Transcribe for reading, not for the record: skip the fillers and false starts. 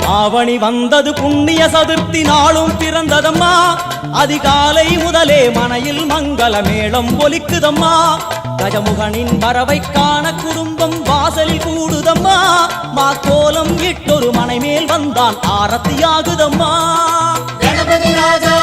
ஆவணி வந்தது புண்ணிய சதுர்த்தி நாளும் பிறந்ததம்மா. அதிகாலை முதலே மனையில் மங்கள மேளம் ஒலிக்குதம்மா. கஜமுகனின் வரவை காண குடும்பம் வாசலில் கூடுதம்மா. மாக்கோலம் இட்டொரு மனை மேல் வந்தான் ஆரத்தியாகுதம்மா. கணபதி ராஜா